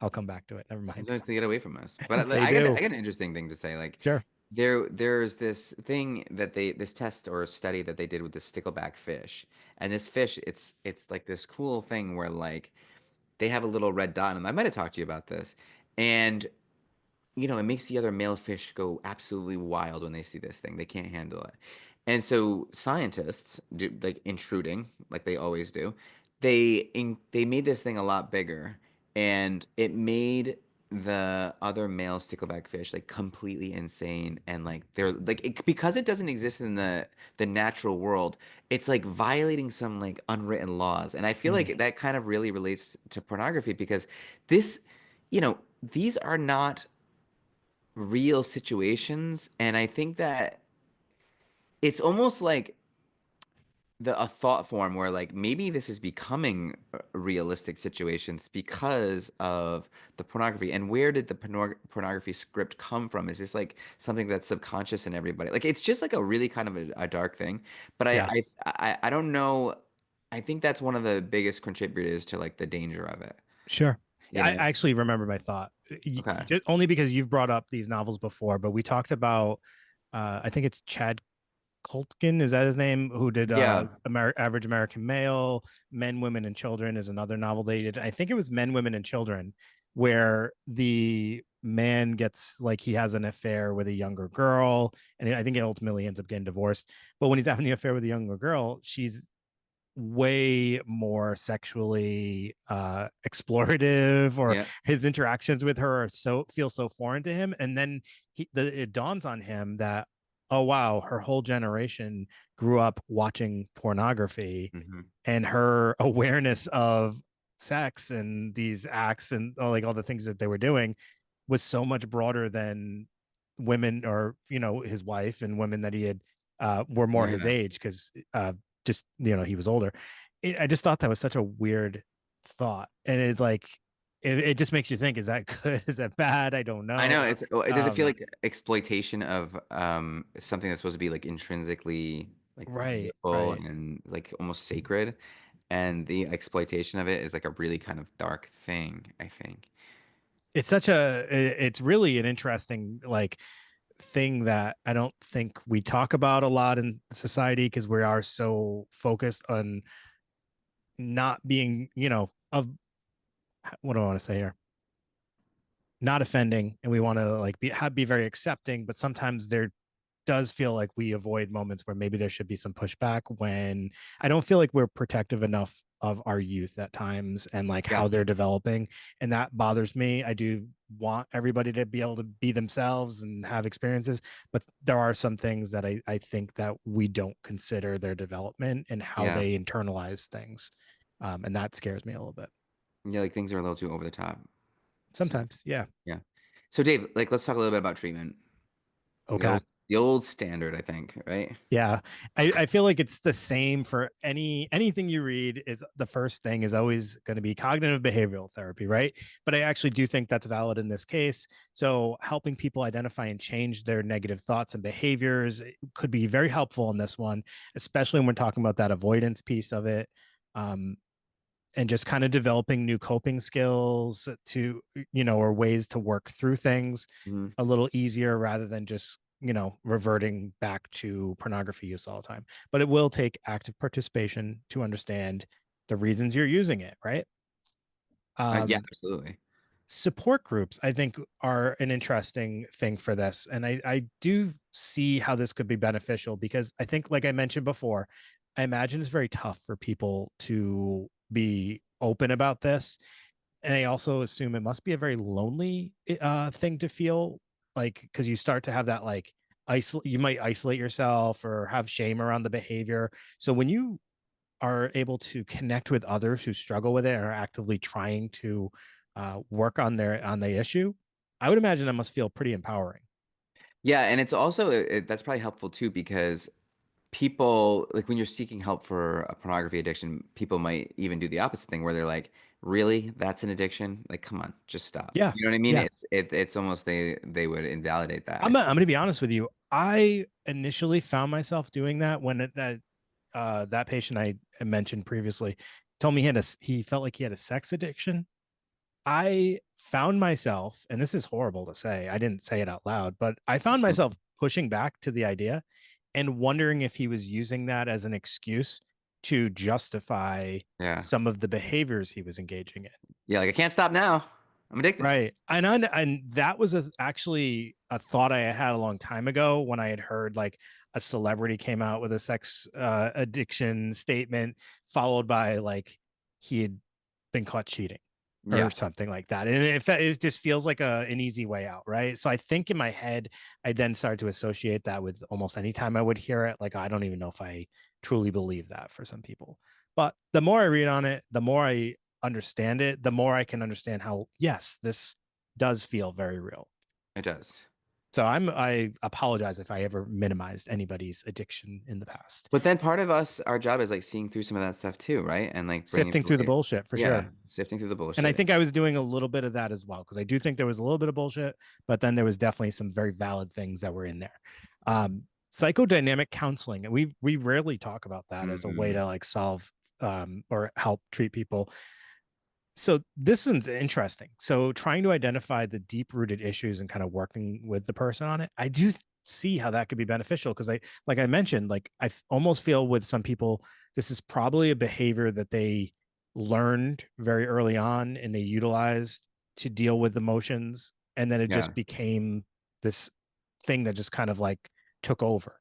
I'll come back to it, never mind. Sometimes they get away from us. But They I do. got an interesting thing to say. Like Sure. there's this thing that this test or study that they did with the stickleback fish. And this fish, it's like this cool thing where like they have a little red dot on them. I might have talked to you about this. And it makes the other male fish go absolutely wild when they see this thing. They can't handle it. And so scientists do like intruding, like they always do. They made this thing a lot bigger, and it made the other male stickleback fish like completely insane and like they're like because it doesn't exist in the natural world. It's like violating some like unwritten laws, and I feel Mm, like that kind of really relates to pornography because this these are not real situations, and I think that it's almost like a thought form where like maybe this is becoming realistic situations because of the pornography. And where did the pornography script come from? Is this like something that's subconscious in everybody? Like it's just like a really kind of a dark thing, but yeah, I don't know. I think that's one of the biggest contributors to like the danger of it, sure. you I know? actually remember my thought. Okay. Only because you've brought up these novels before, but we talked about I think it's Chad Colkin, is that his name? Who did Yeah. Average American Male, Men, Women, and Children is another novel they did. I think it was Men, Women, and Children, where the man gets like he has an affair with a younger girl, and I think it ultimately ends up getting divorced. But when he's having the affair with a younger girl, she's way more sexually explorative, or Yeah. his interactions with her are so feel so foreign to him, and then it dawns on him that, oh wow, her whole generation grew up watching pornography, Hmm. and her awareness of sex and these acts and like all the things that they were doing was so much broader than women, or his wife and women that he had were more his Yeah. age, because just he was older. I just thought that was such a weird thought, and it's like it just makes you think: is that good? Is that bad? I don't I know. know it does it feel like exploitation of something that's supposed to be like intrinsically like Right, beautiful right. and like almost sacred, and the exploitation of it is like a really kind of dark thing, I think. It's really an interesting like thing that I don't think we talk about a lot in society, because we are so focused on not being, of what do I want to say here? Not offending, and we want to like be very accepting, but sometimes there does feel like we avoid moments where maybe there should be some pushback, when I don't feel like we're protective enough of our youth at times, and like Yeah. how they're developing, and that bothers me. I do want everybody to be able to be themselves and have experiences, but there are some things that I think that we don't consider their development and how Yeah. they internalize things, and that scares me a little bit Yeah, like things are a little too over the top. So sometimes. Yeah. yeah. So Dave, like let's talk a little bit about treatment. The Okay. old the old standard, I think, right? Yeah, I feel like it's the same for anything you read. Is the first thing is always going to be cognitive behavioral therapy, right? But I actually do think that's valid in this case. So helping people identify and change their negative thoughts and behaviors could be very helpful in this one, especially when we're talking about that avoidance piece of it. Um, and just kind of developing new coping skills to, or ways to work through things Hmm. a little easier, rather than just reverting back to pornography use all the time. But it will take active participation to understand the reasons you're using it, right? Yeah, um absolutely. Support groups, I think, are an interesting thing for this, and I do see how this could be beneficial, because I think, like I mentioned before, I imagine it's very tough for people to be open about this, and I also assume it must be a very lonely thing to feel, like, because you start to have that like you might isolate yourself or have shame around the behavior. So when you are able to connect with others who struggle with it and are actively trying to work on the issue, I would imagine that must feel pretty empowering. Yeah, and it's also that's probably helpful too because people like when you're seeking help for a pornography addiction, people might even do the opposite thing where they're like, "Really? That's an addiction? Like, come on, just stop." Yeah, You know what I mean? yeah. It's almost they would invalidate that, I I'm think. gonna be honest with you. I initially found myself doing that when that patient I mentioned previously told me he felt like he had a sex addiction. I found myself, and this is horrible to say, I didn't say it out loud, but I found myself pushing back to the idea and wondering if he was using that as an excuse to justify Yeah. some of the behaviors he was engaging in. Yeah, like I can't stop now. I'm addicted. Right. And that was actually a thought I had a long time ago, when I had heard like a celebrity came out with a sex addiction statement, followed by like he had been caught cheating or Yeah, something like that. And it just feels like an easy way out, right? So I think in my head, I then started to associate that with almost any time I would hear it. Like, I don't even know if I truly believe that for some people. But the more I read on it, the more I understand it, the more I can understand how, yes, this does feel very real. it does. So I apologize if I ever minimized anybody's addiction in the past. But then part of us, our job is like seeing through some of that stuff too, right? And like bringing Sifting people, through the bullshit for yeah, sure. sifting through the And I bullshit. think I was doing a little bit of that as well, because I do think there was a little bit of bullshit, but then there was definitely some very valid things that were in there. Psychodynamic counseling, and we rarely talk about that as a way Hmm. to like solve or help treat people. So this is interesting. So trying to identify the deep rooted issues and kind of working with the person on it, I do see how that could be beneficial because like I mentioned, like almost feel with some people this is probably a behavior that they learned very early on and they utilized to deal with emotions, and then it Yeah. just became this thing that just kind of like took over.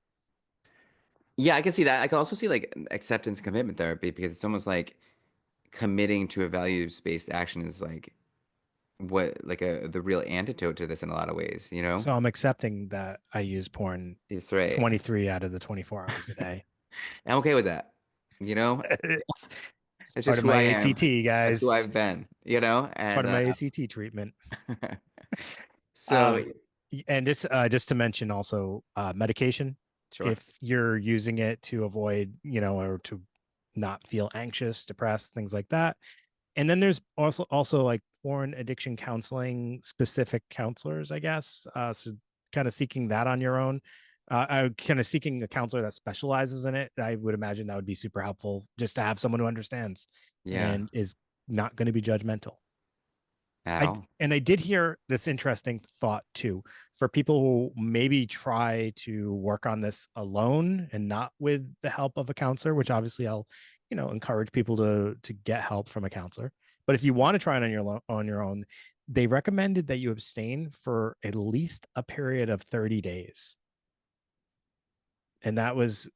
Yeah, I can see that. I can also see like acceptance commitment therapy because it's almost like committing to a values-based action is like what like a the real antidote to this in a lot of ways, you know? So I'm accepting that I use porn It's right. 23 out of the 24 hours a day. I'm okay with that. You know? it's, it's It's part just of who my I am. ACT, That's who guys. I've been, you know? Part And of my ACT treatment. so Um, and this just to mention also medication. sure. If you're using it to avoid, or to not feel anxious, depressed, things like that. And then there's also like porn addiction counseling specific counselors, I guess. So kind of seeking that on your own. Kind of seeking a counselor that specializes in it. I would imagine that would be super helpful just to have someone who understands Yeah, and is not going to be judgmental. at I all. and I did hear this interesting thought too for people who maybe try to work on this alone and not with the help of a counselor, which obviously I'll, encourage people to get help from a counselor. But if you want to try it on your own, they recommended that you abstain for at least a period of 30 days. And that was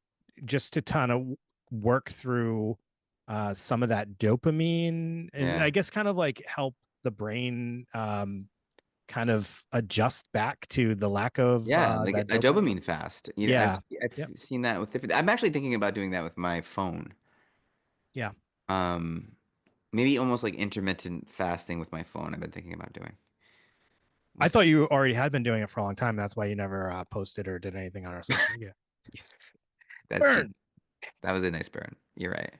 just to kind of work through some of that dopamine and I Yeah. guess kind of like help the brain kind of adjust back to the lack of Yeah, like that a dopamine. dopamine fast. You know, Yeah. I've Yep. seen that with different. I'm actually thinking about doing that with my phone. Yeah. Um, Maybe almost like intermittent fasting with my phone. I've been thinking about doing. We'll I thought see. you already had been doing it for a long time. That's why you never posted or did anything on our social media. That's true. Burn. That was a nice burn. You're right.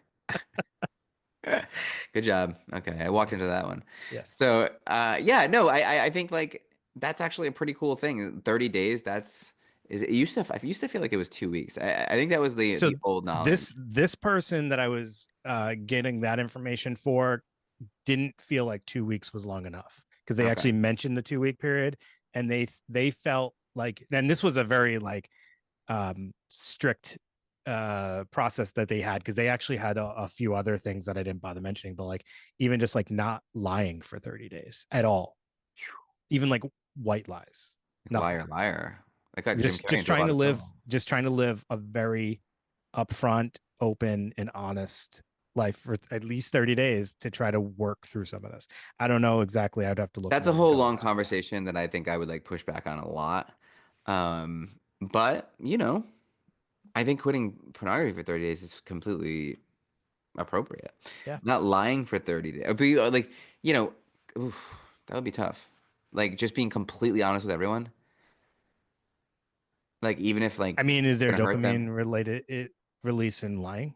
Good job. Okay, I walked into that one. Yes. So, yeah, no, I think like that's actually a pretty cool thing. 30 days. That's is it used to. I used to feel like it was 2 weeks. I think that was the So old this knowledge. this person that I was getting that information for didn't feel like 2 weeks was long enough because they Okay. actually mentioned the 2 week period, and they felt like, and this was a very like strict process that they had because they actually had a few other things that I didn't bother mentioning, but like even just like not lying for 30 days at all, even like white lies, Like nothing. liar, liar. I got Jim just Carrey just into a trying lot to of live trouble. just trying to live a very upfront, open, and honest life for at least 30 days to try to work through some of this. I don't know exactly. I'd have to look That's a more whole into all long that. conversation that I think I would like push back on a lot. But you know, I think quitting pornography for 30 days is completely appropriate. Yeah. Not lying for 30 days. But like, you know, oof, that would be tough. Like just being completely honest with everyone. Like even if I like mean, is there gonna hurt dopamine them. related release in lying?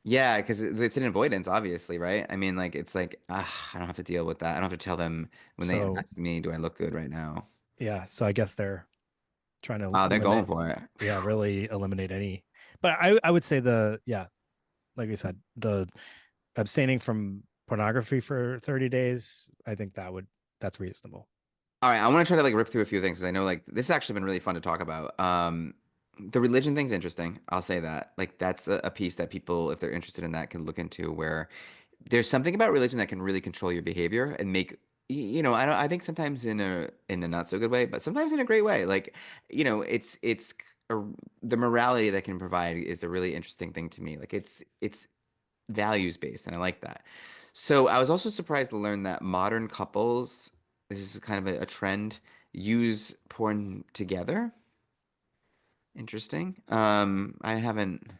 Yeah, because it's an avoidance, obviously, right? I mean, like it's like I don't have to deal with that. I don't have to tell them when they So ask me, "Do I look good right now?" yeah, so I guess they're trying to They're going limit, for it. yeah, really eliminate any. But I would say the yeah, like we said, the abstaining from pornography for 30 days, I think that's reasonable. All right, I want to try to like rip through a few things because I know like this has actually been really fun to talk about. The religion thing's interesting. I'll say that. Like that's a piece that people, if they're interested in that, can look into where there's something about religion that can really control your behavior and make you know, I think sometimes in a not so good way, but sometimes in a great way. Like, you know, it's a, the morality that can provide is a really interesting thing to me. Like it's values based, and I like that. So I was also surprised to learn that modern couples, this is kind of a trend, use porn together. Interesting. I haven't.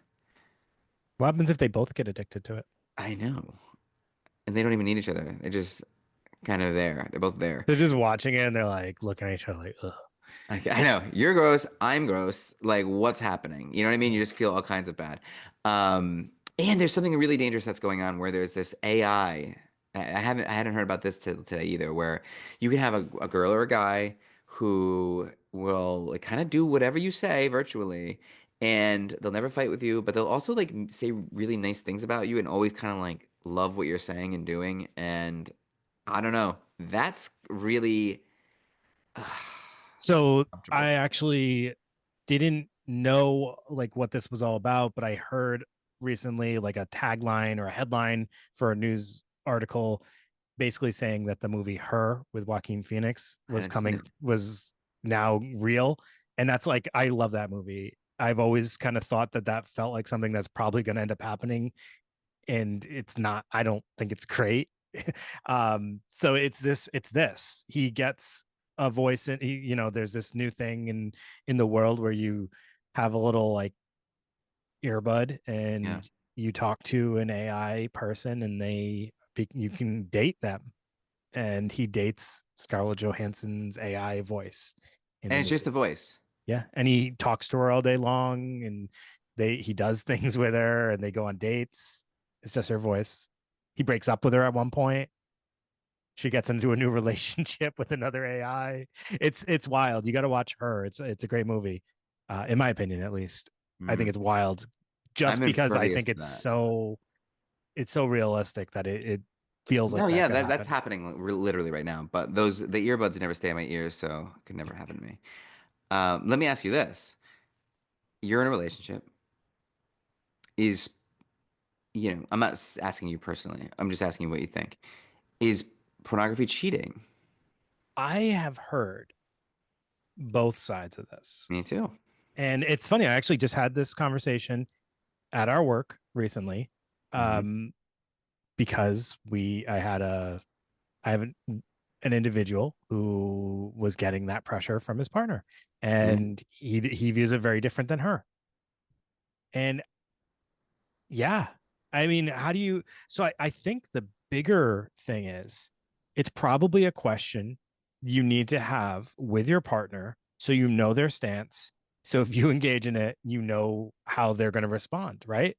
What happens if they both get addicted to it? I know, and they don't even need each other. They're just kind of there. They're both there. They're just watching it and they're like looking at each other like, ugh. I know you're gross. I'm gross. Like, what's happening? You know what I mean? You Yeah. just feel all kinds of bad. And there's something really dangerous that's going on where there's this AI. I hadn't heard about this till today either, where you can have a girl or a guy who will like kind of do whatever you say virtually, and they'll never fight with you, but they'll also like say really nice things about you and always kind of like love what you're saying and doing. And I don't know. That's really So I comfortable. actually didn't know like what this was all about, but I heard recently like a tagline or a headline for a news article basically saying that the movie Her with Joaquin Phoenix I was haven't seen coming, it. was now real. And that's like, I love that movie. I've always kind of thought that that felt like something that's probably going to end up happening. And it's not, I don't think it's great. So it's this. He gets a voice and there's this new thing in the world where you have a little like earbud Yeah. and you talk to an AI person and you can date them, and he dates Scarlett Johansson's AI voice in And the it's just the movie. voice. Yeah, and he talks to her all day long, and he does things with her, and they go on dates. It's just her voice. He breaks up with her at one point. She gets into a new relationship with another AI. It's wild. You got to watch Her. It's a great movie, in my opinion, at least. I think Mm. it's wild, I'm just because I impervious think to that. it's so realistic that it feels No, like that yeah, could that's happen. happening literally right now. But the earbuds never stay in my ears, so it could never happen to me. Let me ask you this: You're in a relationship. Is I'm not asking you personally. I'm just asking you what you think. Is pornography cheating? I have heard both sides of this. Me too. And it's funny, I actually just had this conversation at our work recently. Hmm. Um, because I have an individual who was getting that pressure from his partner, Yeah. and he views it very different than her. And yeah, I mean, how do you, so I think the bigger thing is it's probably a question you need to have with your partner so you know their stance. So if you engage in it, you know how they're going to respond, right?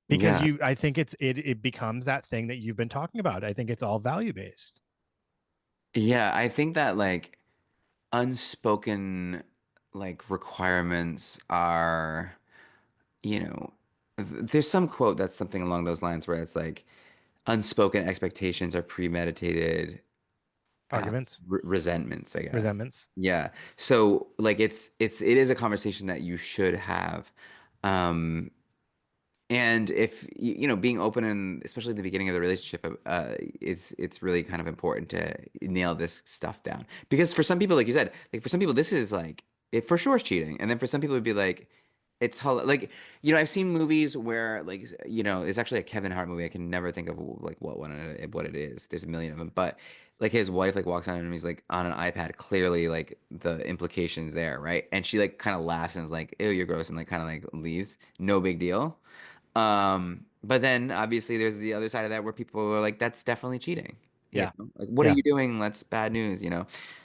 Because Yeah. I think it becomes that thing that you've been talking about. I think it's all value based Yeah, I think that like unspoken like requirements are, there's some quote that's something along those lines where it's like unspoken expectations are premeditated arguments, resentments, I guess. resentments. Yeah. So like it is a conversation that you should have. Um And if being open and especially at the beginning of the relationship, it's really kind of important to nail this stuff down because for some people, like you said, like for some people, this is like it for sure is cheating, and then for some people, it'd be like like I've seen movies where like it's actually a Kevin Hart movie. I can never think of like what it is. There's a million of them, but like his wife like walks on and he's like on an iPad, clearly like the implications there, right? And she like kind of laughs and is like, "Ew, you're gross," and like kind of like leaves. No big deal. But then obviously there's the other side of that where people are like, that's definitely cheating. Yeah. Like, what are Yeah. you doing? That's bad news.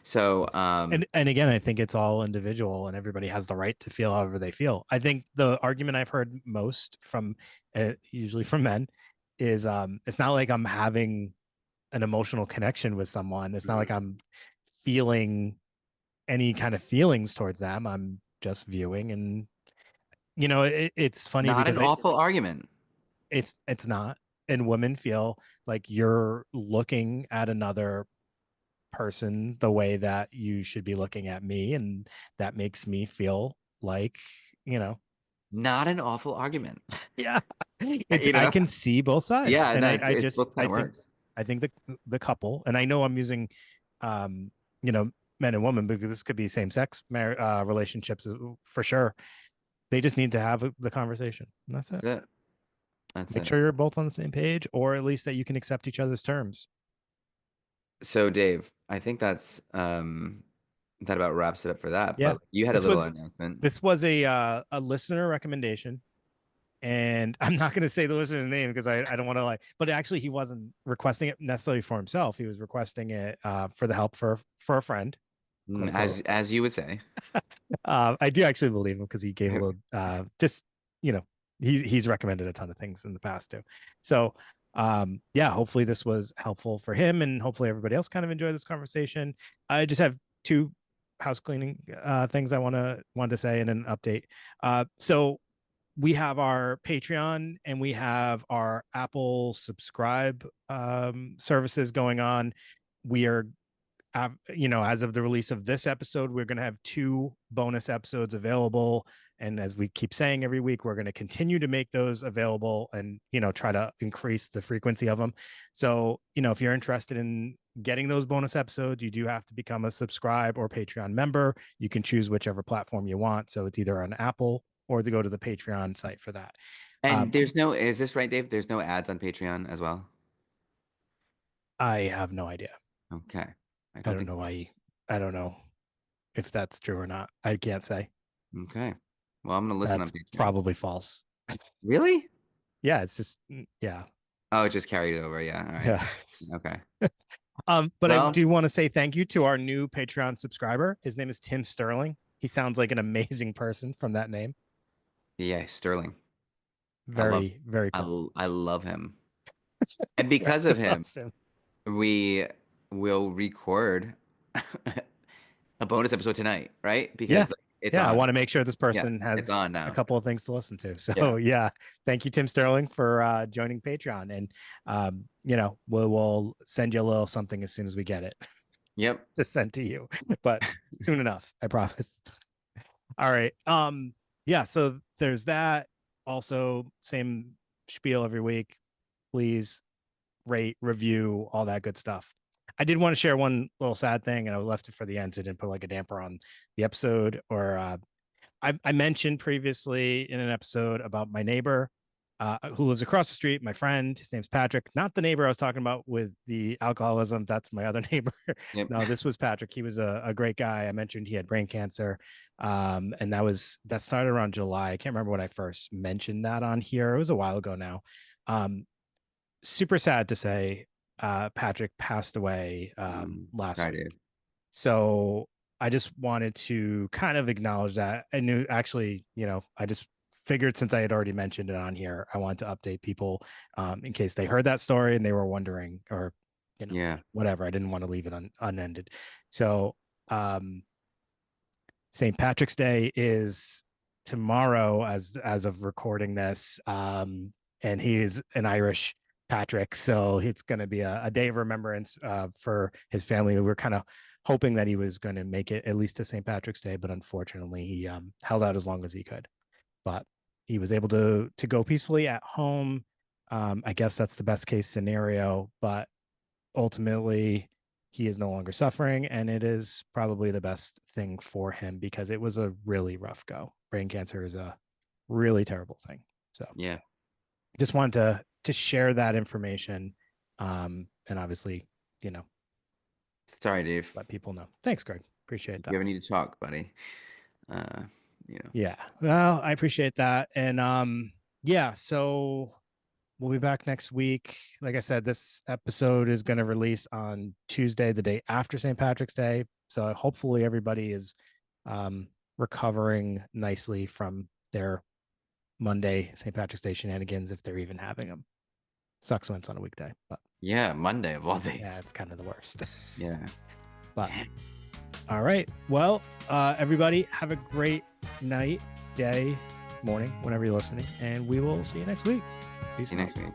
So, And again, I think it's all individual, and everybody has the right to feel however they feel. I think the argument I've heard most from usually from men is it's not like I'm having an emotional connection with someone. It's not like Mhm. I'm feeling any kind of feelings towards them. I'm just viewing, and it's funny Not because an awful argument. it's not, and women feel like you're looking at another person the way that you should be looking at me, and that makes me feel like you know Not an awful argument. yeah, it's You I know? can see both sides, Yeah, and no, I it's just both kind of works. I think the couple, and I know I'm using um you know men and women because this could be same sex relationships for sure. They just need to have the conversation, and that's it. That's it. That's Make it. sure you're both on the same page, or at least that you can accept each other's terms. So, Dave, I think that about wraps it up for that. Yeah, But you had a this little was announcement. this was a listener recommendation, and I'm not going to say the listener's name because I don't want to like. But actually, he wasn't requesting it necessarily for himself. He was requesting it for the help for a friend, quote unquote. As you would say. I do actually believe him because he gave a little just you know he's recommended a ton of things in the past too. So yeah, hopefully this was helpful for him, and hopefully everybody else kind of enjoyed this conversation. I just have two house cleaning things I want to say and an update. So we have our Patreon and we have our Apple subscribe services going on. We are as of the release of this episode, we're going to have 2 bonus episodes available. And as we keep saying every week, we're going to continue to make those available and, try to increase the frequency of them. So, if you're interested in getting those bonus episodes, you do have to become a subscribe or Patreon member. You can choose whichever platform you want. So it's either on Apple or to go to the Patreon site for that. And is this right, Dave? There's no ads on Patreon as well? I have no idea. Okay. I I don't don't think know there why. is. I don't know if that's true or not. I can't say. Okay. Well, I'm gonna listen on That's Patreon. probably false. Really? Yeah, it's just yeah. Oh, it just carried over. Yeah. All right. Yeah. Okay. But I Well, do want to say thank you to our new Patreon subscriber. His name is Tim Sterling. He sounds like an amazing person from that name. yeah, Sterling. I love Very, very I, cool. I love him. And Yeah, because of him, awesome. we will record a bonus episode tonight, right? Yeah. Because it's Yeah. I on. want to make sure this Yeah, person it's has on a now. couple of things to listen to. Yeah. So yeah, thank you, Tim Sterling, for joining Patreon. And we'll send you a little something as soon as we get it Yep. to send to you. But soon enough, I promise. All right. Yeah, so there's that. Also, same spiel every week. Please rate, review, all that good stuff. I did want to share one little sad thing, and I left it for the end, so I didn't put like a damper on the episode. Or I mentioned previously in an episode about my neighbor who lives across the street, my friend. His name's Patrick, not the neighbor I was talking about with the alcoholism. That's my other neighbor. Yep. No, this was Patrick. He was a great guy. I mentioned he had brain cancer. And that started around July. I can't remember when I first mentioned that on here. It was a while ago now. Super sad to say Patrick passed away last Sorry, week. dude. So I just wanted to kind of acknowledge that. I knew actually, I just figured since I had already mentioned it on here, I wanted to update people in case they heard that story and they were wondering or, Yeah. whatever. I didn't want to leave it unended. So St. Patrick's Day is tomorrow as of recording this. And he's an Irish Patrick, so it's going to be a day of remembrance for his family. We were kind of hoping that he was going to make it at least to St. Patrick's Day, but unfortunately, he held out as long as he could. But he was able to go peacefully at home. I guess that's the best case scenario, but ultimately he is no longer suffering, and it is probably the best thing for him because it was a really rough go. Brain cancer is a really terrible thing. So Yeah. just wanted to share that information, and obviously, you know, Sorry, Dave. let people know. Thanks, Greg. Appreciate If you that. ever need to talk, buddy, uh, you know. Yeah. Well, I appreciate that. And yeah, so we'll be back next week. Like I said, this episode is going to release on Tuesday, the day after St. Patrick's Day. So hopefully everybody is recovering nicely from their Monday St. Patrick's Day shenanigans, if they're even having them. Sucks when it's on a weekday, but Yeah, Monday of all days. yeah, it's kind of the worst. Yeah. But Damn. all right. Well, everybody have a great night, day, morning, whenever you're listening, and we will see you next week. Peace See you out. next week.